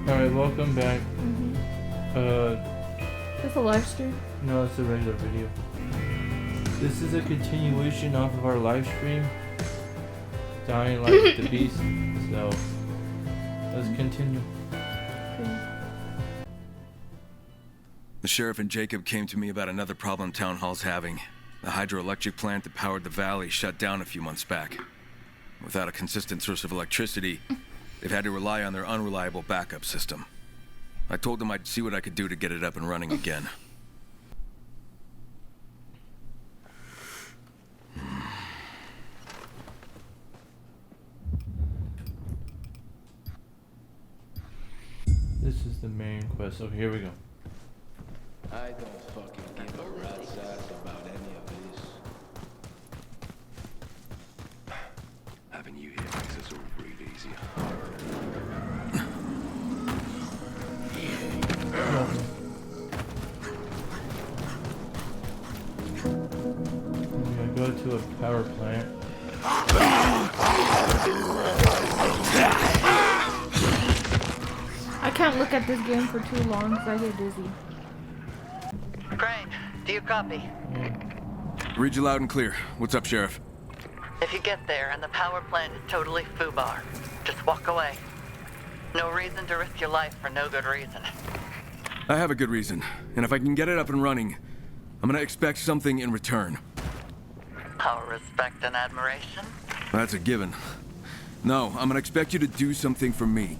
Alright, welcome back. It's a live stream? No, it's a regular video. This is a continuation off of our live stream. Dying like the beast. So, let's continue. The sheriff and Jacob came to me about another problem Town Hall's having. The hydroelectric plant that powered the valley shut down a few months back. Without a consistent source of electricity, they've had to rely on their unreliable backup system. I told them I'd see what I could do to get it up and running again. This is the main quest. So here we go. I don't fucking give a rat's ass about any of this. Having you here makes this all breathe easier. I'm gonna go to a power plant. I can't look at this game for too long because I get dizzy. Crane, do you copy? Read you loud and clear. What's up, Sheriff? If you get there and the power plant is totally foobar, just walk away. No reason to risk your life for no good reason. I have a good reason, and if I can get it up and running, I'm gonna expect something in return. Our respect and admiration. That's a given. No, I'm gonna expect you to do something for me.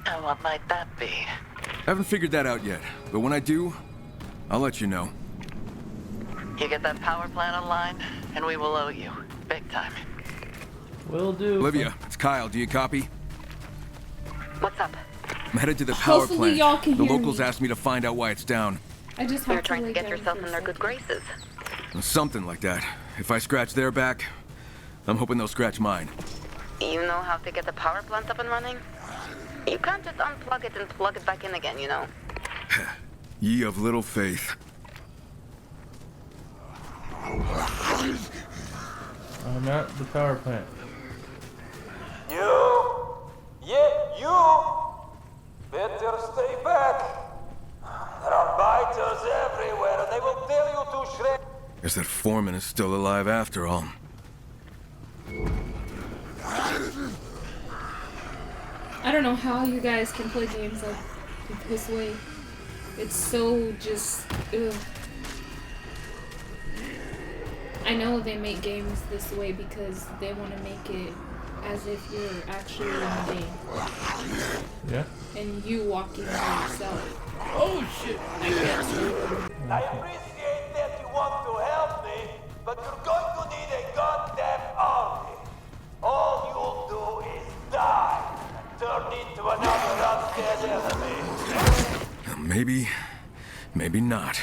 And what might that be? I haven't figured that out yet, but when I do, I'll let you know. You get that power plant online, and we will owe you. Big time. Will do. Olivia, it's Kyle. Do you copy? What's up? I'm headed to the power Hopefully plant. y'all can The hear locals me. asked me to find out why it's down. I just You're have trying to lay get down yourself for in a their good second. graces. Something like that. If I scratch their back, I'm hoping they'll scratch mine. You know how to get the power plant up and running? You can't just unplug it and plug it back in again, you know? Ye of little faith. I'm at the power plant. You? Yeah, you? Better stay back. There are biters everywhere, and they will tear you to shreds. Guess that foreman is still alive after all. I don't know how you guys can play games like this way. It's so just, ugh. I know they make games this way because they want to make it as if you're actually in the game. Yeah? And you walking by yourself. Oh shit! I appreciate that you want to help me, but you're going to need a goddamn army. All you'll do is die and turn into another undead enemy. Maybe not.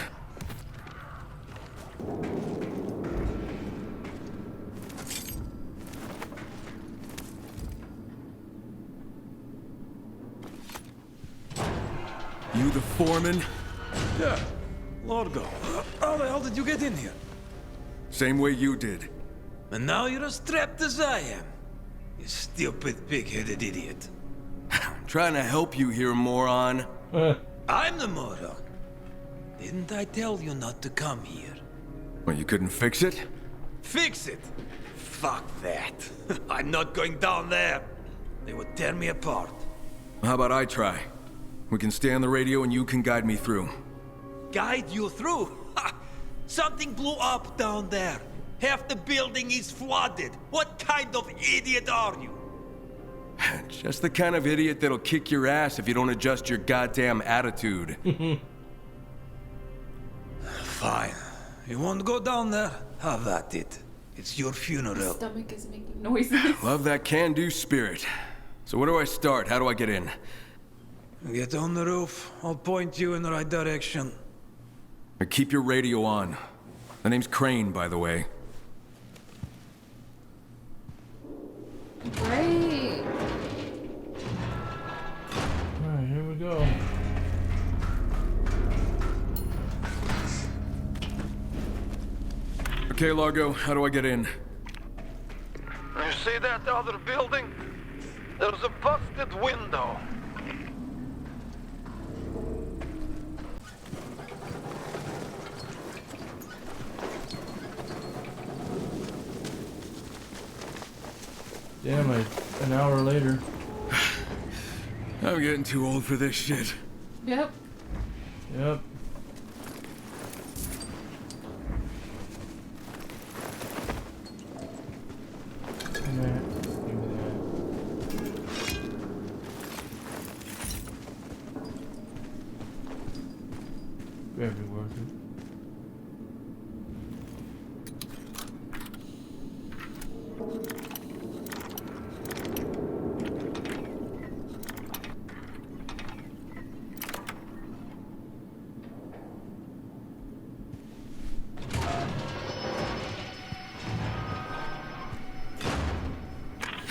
You the foreman? Yeah, Largo. How the hell did you get in here? Same way you did. And now you're as trapped as I am. You stupid pig-headed idiot. Trying to help you here, moron. I'm the moron. Didn't I tell you not to come here? Well, you couldn't fix it? Fix it? Fuck that. I'm not going down there. They would tear me apart. How about I try? We can stay on the radio and you can guide me through. Guide you through? Ha! Something blew up down there. Half the building is flooded. What kind of idiot are you? Just the kind of idiot that'll kick your ass if you don't adjust your goddamn attitude. Fine. You want to go down there? Have at it. It's your My funeral. stomach is making noises. Love that can-do spirit. So where do I start? How do I get in? Get on the roof. I'll point you in the right direction. Keep your radio on. The name's Crane, by the way. Great. Alright, here we go. Okay, Largo, how do I get in? You see that other building? There's a busted window. Damn, like an hour later. I'm getting too old for this shit. Yep. Yep. Give me that. Very worth it.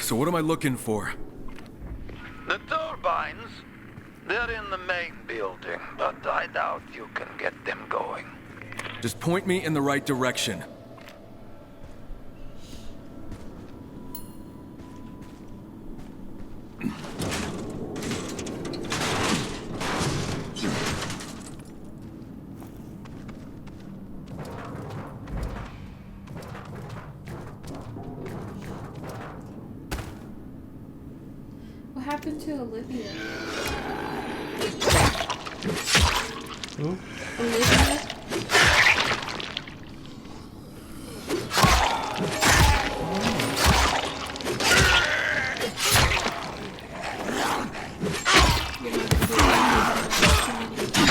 So what am I looking for? The turbines, they're in the main building, but I doubt you can get them going. Just point me in the right direction. What happened to Olivia? Who? Olivia? You're not gonna do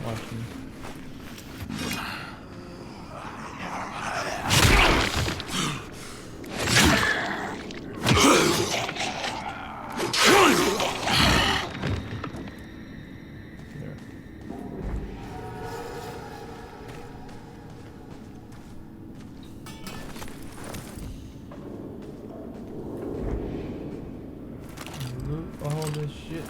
Watch me. There. Look all this shit.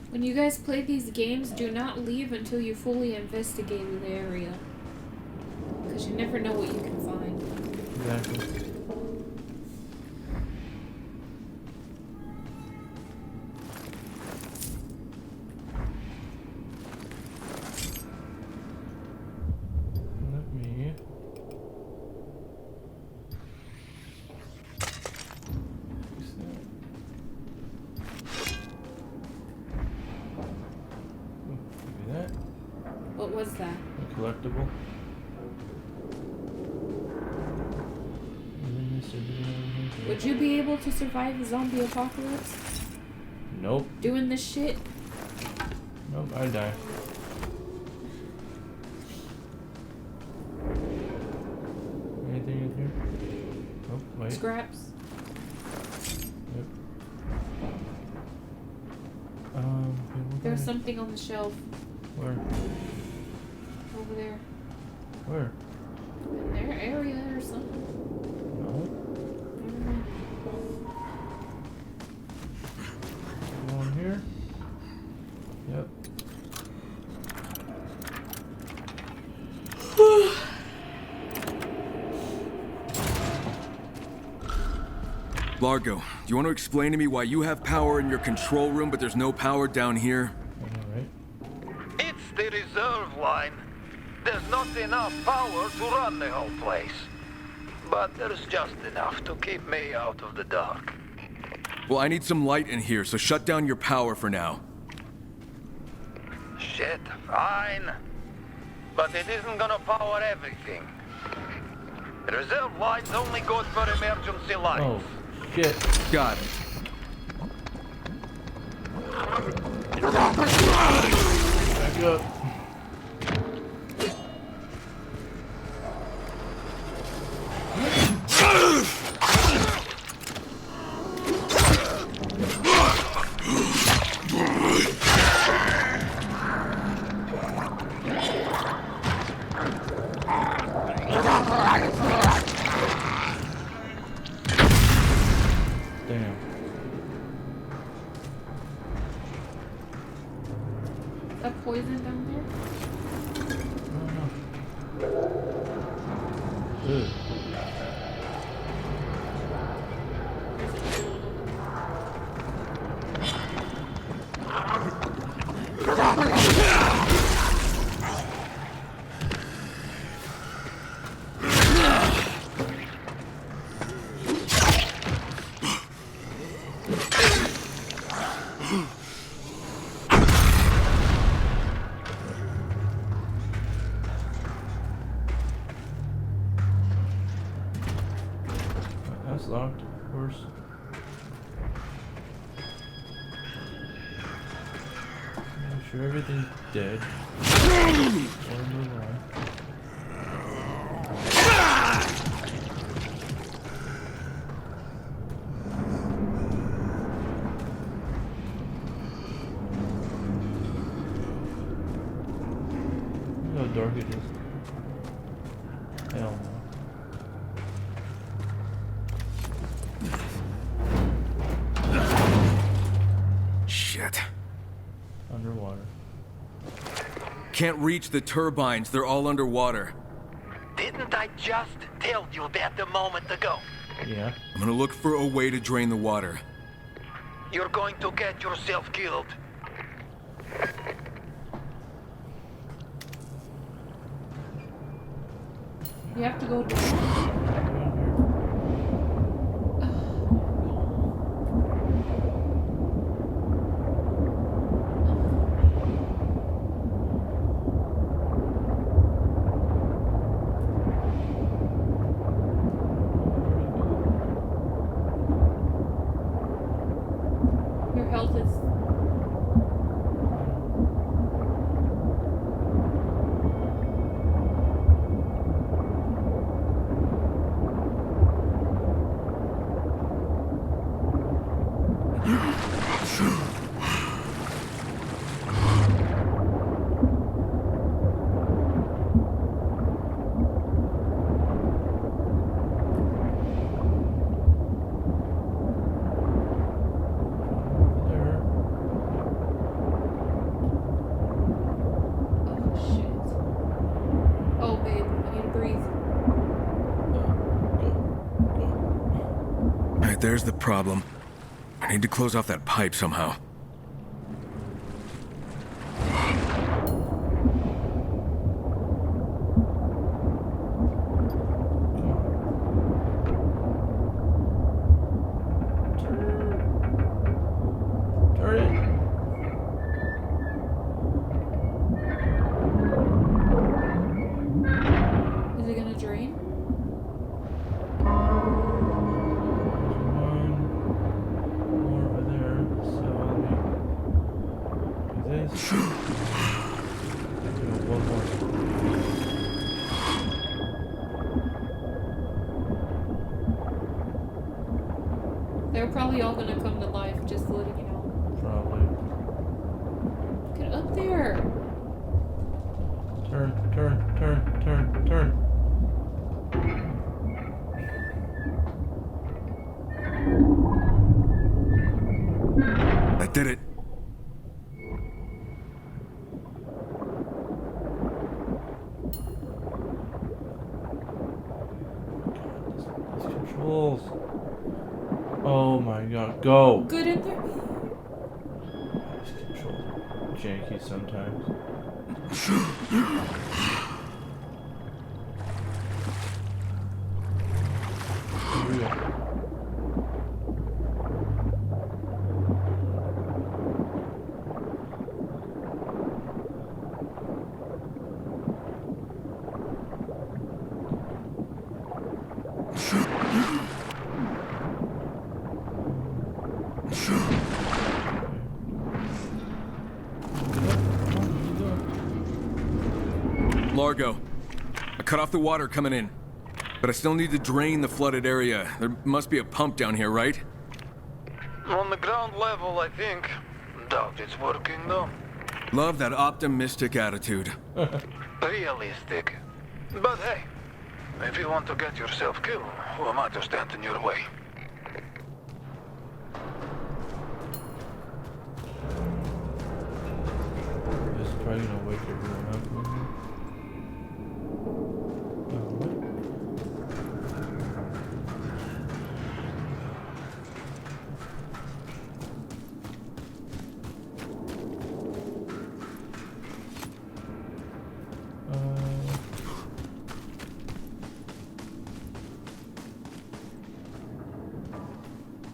When you guys play these games, do not leave until you fully investigated the area. Because you never know what you can find. Exactly. Let me. Fix that. Oh, give me that. What was that? A collectible. And then this is Would you be able to survive the zombie apocalypse? Nope. Doing this shit? Nope, I die. Anything in here? Oh, wait. Scraps? Yep. Okay, what There's can I- something on the shelf Where? over there. Where? In their area or something. No. Never mind. Go on here. Yep. Largo, do you want to explain to me why you have power in your control room, but there's no power down here? Alright. It's the reserve line. There's not enough power to run the whole place. But there's just enough to keep me out of the dark. Well, I need some light in here, so shut down your power for now. Shit, fine. But it isn't gonna power everything. The reserve line's only good for emergency lights. Oh, shit. Got it. Back up. that poison down there? Ugh. That's locked, of course. Make sure everything's dead. Or move on. Look how dark it is. Hell no. Shit. Underwater. Can't reach the turbines. They're all underwater. Didn't I just tell you that a moment ago? Yeah. I'm gonna look for a way to drain the water. You're going to get yourself killed. You have to go down. Your health is. There. Oh shit. Oh babe, I need to breathe. Alright, there's the problem. I need to close off that pipe somehow. Turn it. Is it gonna drain? One more over there. So let me do this. Do one more. They're probably all gonna come to life, just letting you know. Probably. Get up there! Turn, turn, turn, turn, turn. That did it. These controls. Oh my god, go! Good in there. These controls are janky sometimes. Here we go. Largo. I cut off the water coming in. But I still need to drain the flooded area. There must be a pump down here, right? On the ground level, I think. Doubt it's working though. Love that optimistic attitude. Realistic. But hey, if you want to get yourself killed, who am I to stand in your way? Just wake everyone up in here. Oh, what?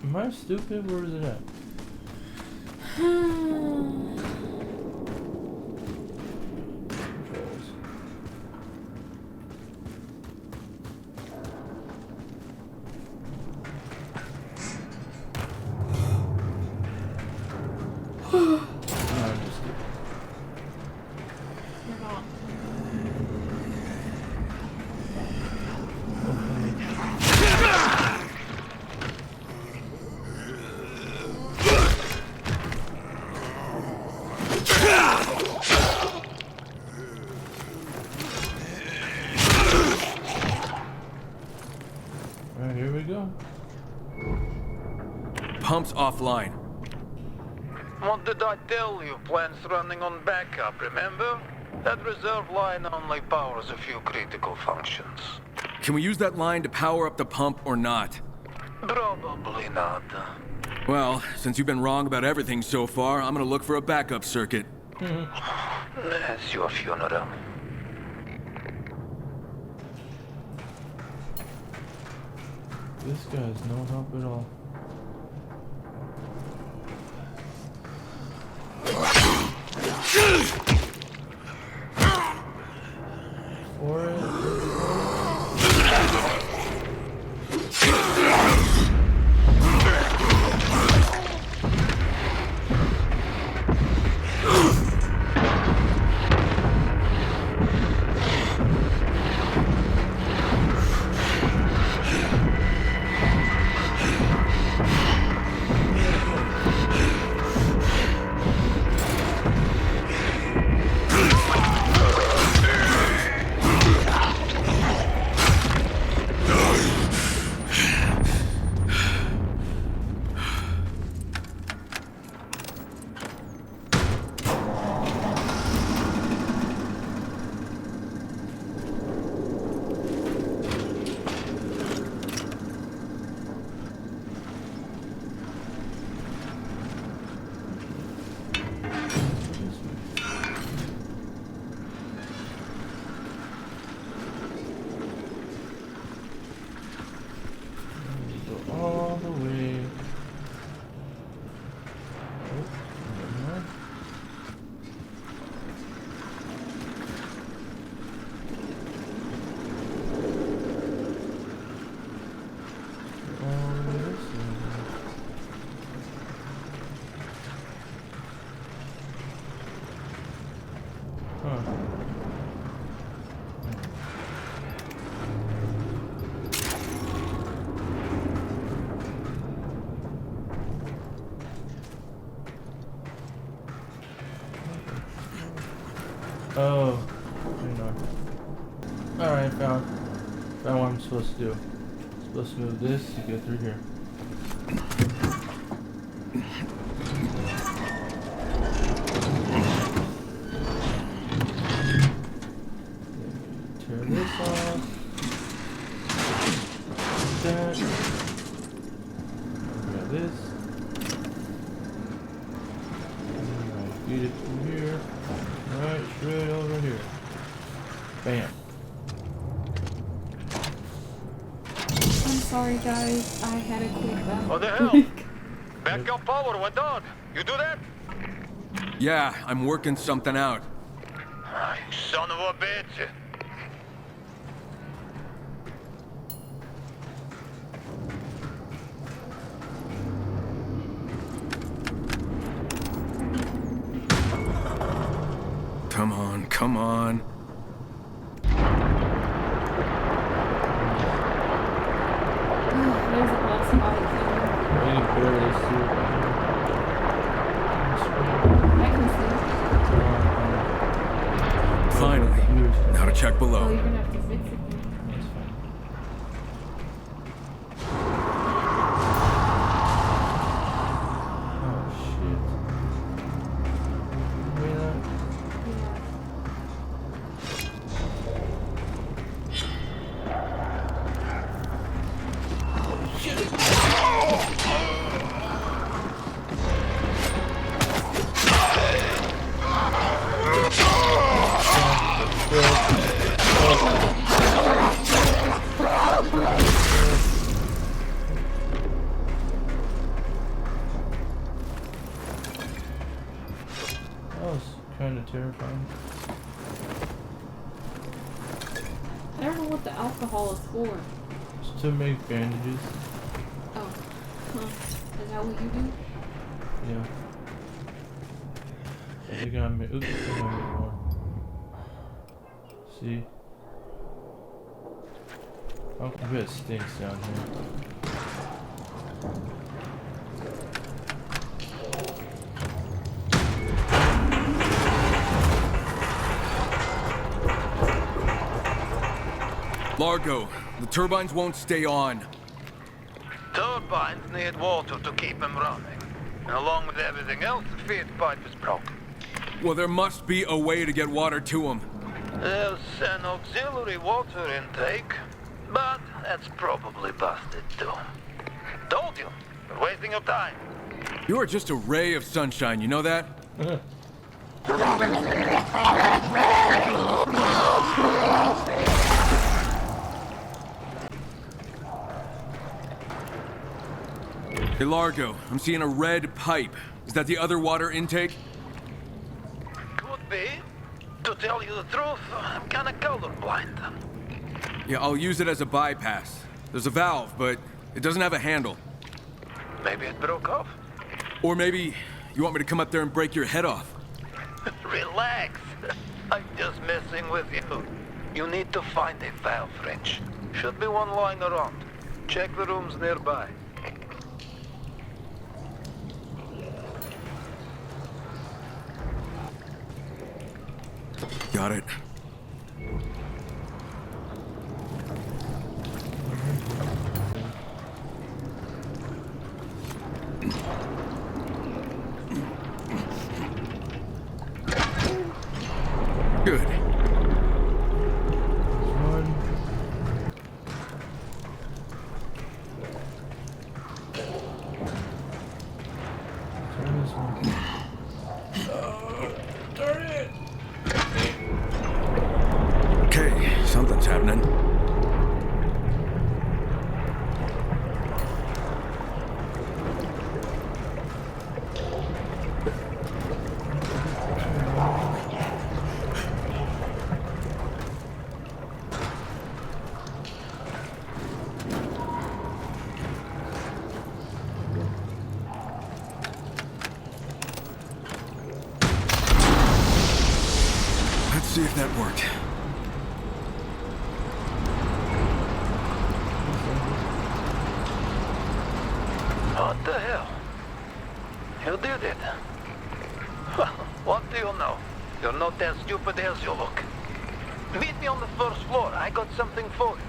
Am I stupid? Where is it at? Controls. No, I'm just kidding. You're not. Alright, here we go. Pump's offline. What did I tell you? Plant's running on backup, remember? That reserve line only powers a few critical functions. Can we use that line to power up the pump or not? Probably not. Well, since you've been wrong about everything so far, I'm gonna look for a backup circuit. That's your funeral. This guy's no help at all. For it. All the way. Oh, never mind. All the way this way. Huh. Oh, you know. Alright, found what I'm supposed to do. Supposed to move this to get through here. Tear this off. That. Grab this. Alright, feed it through here. Right, straight over here. Bam. I'm sorry, guys. I had a quick What the hell? Backup power went on. You do that? Yeah, I'm working something out. You son of a bitch. Come on, come on. There's a boss fight coming. You can barely see it. I can see. Finally. Now to check Oh, below. you're gonna have to fix it. That's fine. Oh shit. Hear that? Yeah. That was kind of terrifying. I don't know what the alcohol is for. Just to make bandages. Oh. Huh. Is that what you do? Yeah. I think I made. Oops, I think I made more. See? Oh, I bet it stinks down here. Largo, the turbines won't stay on. Turbines need water to keep them running. And along with everything else, the feed pipe is broken. Well, there must be a way to get water to them. There's an auxiliary water intake, but that's probably busted too. Told you, you're wasting your time. You are just a ray of sunshine, you know that? Hey, Largo, I'm seeing a red pipe. Is that the other water intake? Could be. To tell you the truth, I'm kinda colorblind. Yeah, I'll use it as a bypass. There's a valve, but it doesn't have a handle. Maybe it broke off. Or maybe you want me to come up there and break your head off. Relax. I'm just messing with you. You need to find a valve wrench. Should be one lying around. Check the rooms nearby. Got it. Good. One. Turn this one. Darn it! Okay, something's happening. Let's see if that worked. What the hell? You did it. Well, what do you know? You're not as stupid as you look. Meet me on the first floor. I got something for you.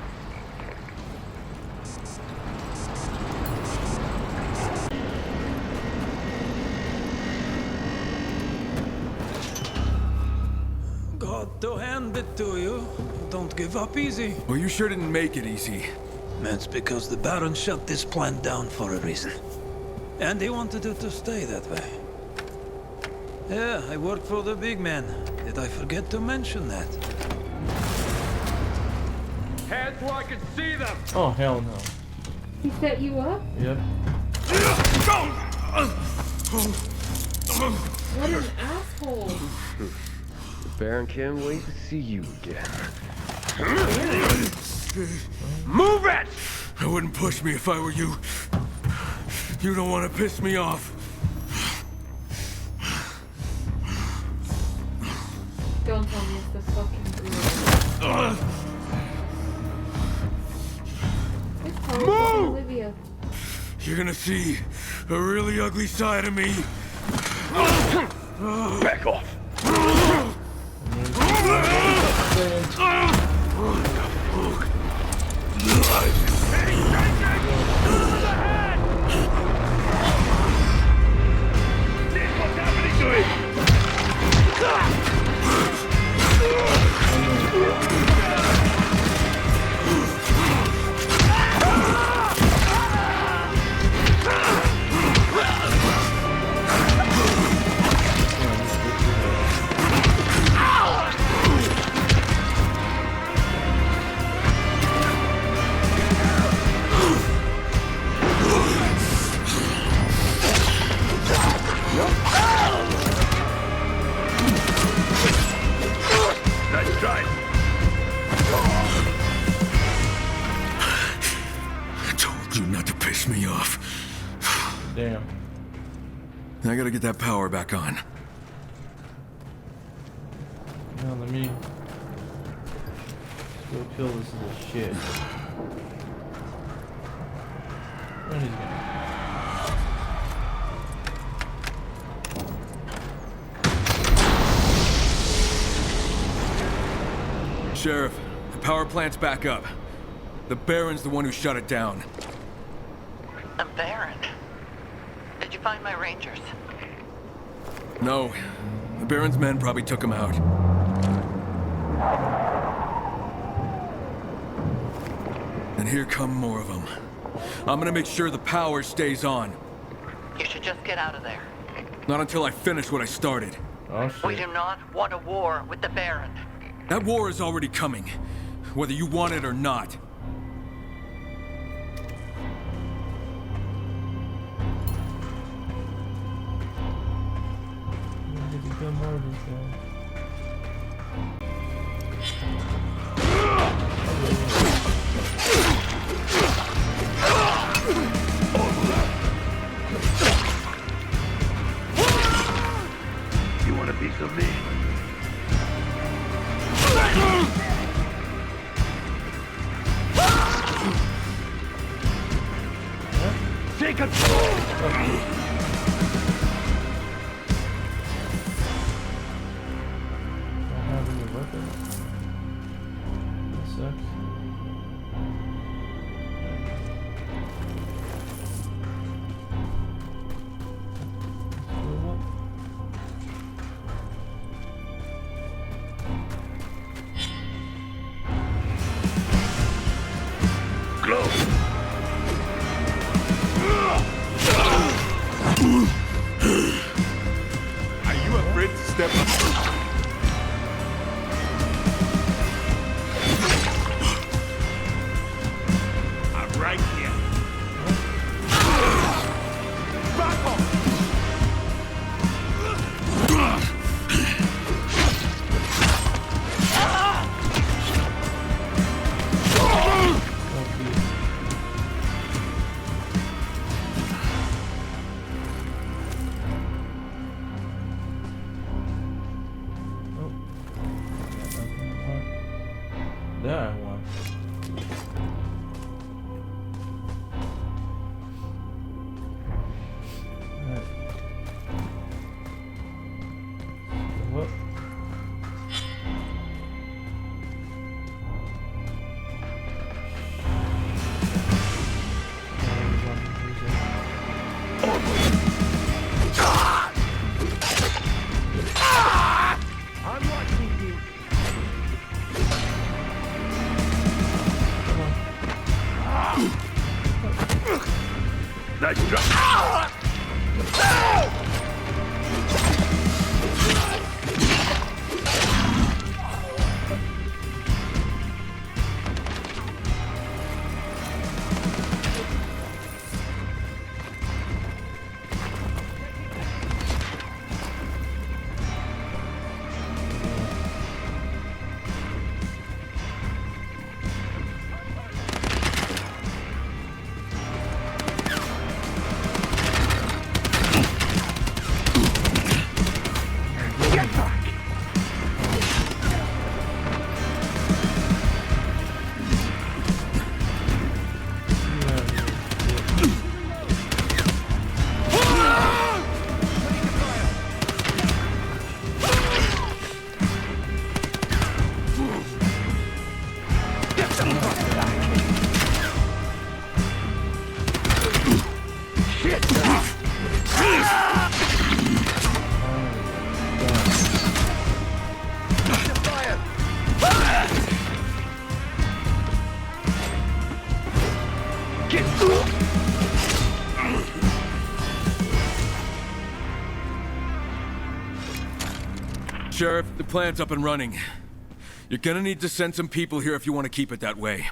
Got to hand it to you. Don't give up easy. Well, you sure didn't make it easy. That's because the Baron shut this plant down for a reason. And he wanted it to stay that way. Yeah, I work for the big man. Did I forget to mention that? Hands where I can see them! Oh, hell no. He set you up? Yep. What an asshole. Baron can't wait to see you again. Move it! I wouldn't push me if I were you. You don't want to piss me off. Don't tell me it's the fucking girl. It's probably fucking Olivia. You're gonna see a really ugly side of me. Back off! What's happening to him? gotta get that power back on. Now let me go kill this little shit. Where is he? Sheriff, the power plant's back up. The Baron's the one who shut it down. The Baron? Did you find my rangers? No, the Baron's men probably took him out. And here come more of them. I'm gonna make sure the power stays on. You should just get out of there. Not until I finish what I started. Oh shit. We do not want a war with the Baron. That war is already coming, whether you want it or not. Did you kill more of these guys? You want a piece of me? Take control! Don't have any weapons. That sucks. Are you afraid to step up? I'm right here. Back off! That one. Alright. What? I'm watching you. Nice try. Sheriff, the plant's up and running. You're gonna need to send some people here if you want to keep it that way.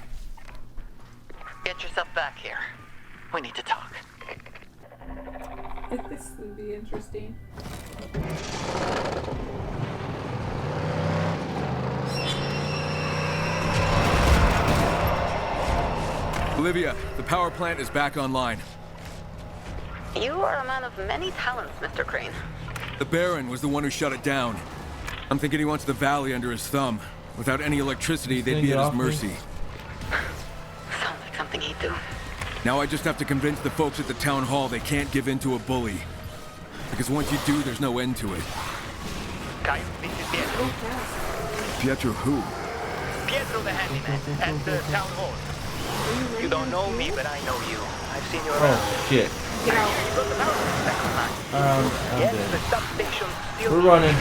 Get yourself back here. We need to talk. This would be interesting. Olivia, the power plant is back online. You are a man of many talents, Mr. Crane. The Baron was the one who shut it down. I'm thinking he wants the valley under his thumb. Without any electricity, they'd be at his mercy. Sounds like something he'd do. Now I just have to convince the folks at the town hall they can't give in to a bully. Because once you do, there's no end to it. Guys, this is Pietro. Pietro who? Pietro the handyman at the town hall. You don't know me, but I know you. I've seen you around. Oh shit. Get out. You got the power back online. I'm Yes, the dead. substation still We're running.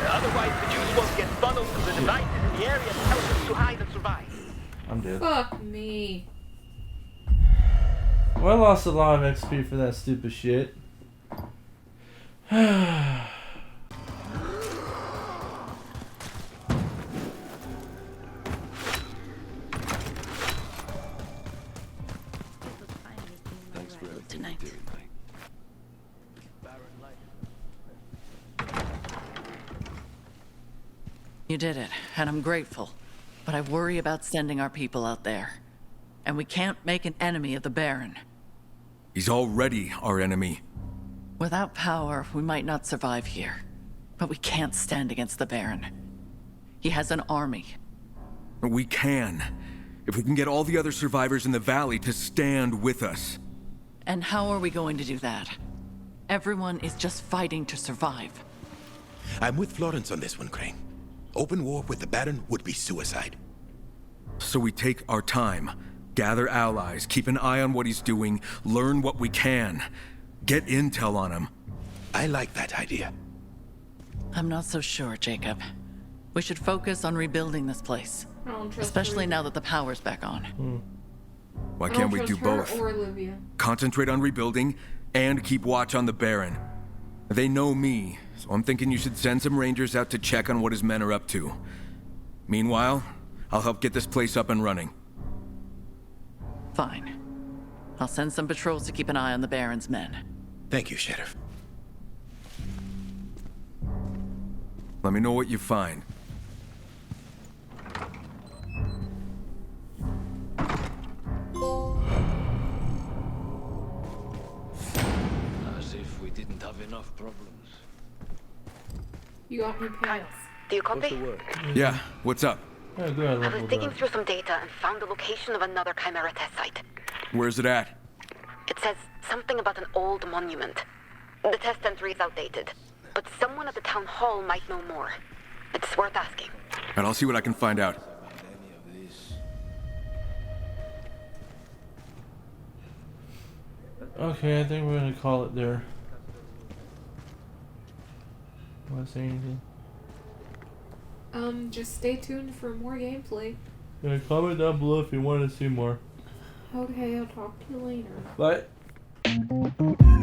Otherwise, the Jews won't get funneled to the devices in the area to help us to hide and survive. I'm dead. Fuck me. Well, I lost a lot of XP for that stupid shit. Thanks for everything Tonight. you did, Mike. You did it, and I'm grateful. But I worry about sending our people out there. And we can't make an enemy of the Baron. He's already our enemy. Without power, we might not survive here. But we can't stand against the Baron. He has an army. We can. If we can get all the other survivors in the valley to stand with us. And how are we going to do that? Everyone is just fighting to survive. I'm with Florence on this one, Crane. Open war with the Baron would be suicide. So we take our time, gather allies, keep an eye on what he's doing, learn what we can, get intel on him. I like that idea. I'm not so sure, Jacob. We should focus on rebuilding this place. I don't trust Especially her. now that the power's back on. Why I don't can't we trust do her both? or Olivia. Concentrate on rebuilding and keep watch on the Baron. They know me, so I'm thinking you should send some rangers out to check on what his men are up to. Meanwhile, I'll help get this place up and running. Fine. I'll send some patrols to keep an eye on the Baron's men. Thank you, Sheriff. Let me know what you find. As if we didn't have enough problems. You got me pants. Do you What's copy? the word? Yeah, what's up? Yeah, good. I I was leveled digging up. through some data and found the location of another Chimera test site. Where's it at? It says something about an old monument. The test entry is outdated, but someone at the town hall might know more. It's worth asking. And I'll see what I can find out. Okay, I think we're gonna call it there. Want to say anything? Just stay tuned for more gameplay. Yeah, comment down below if you want to see more. Okay, I'll talk to you later. Bye.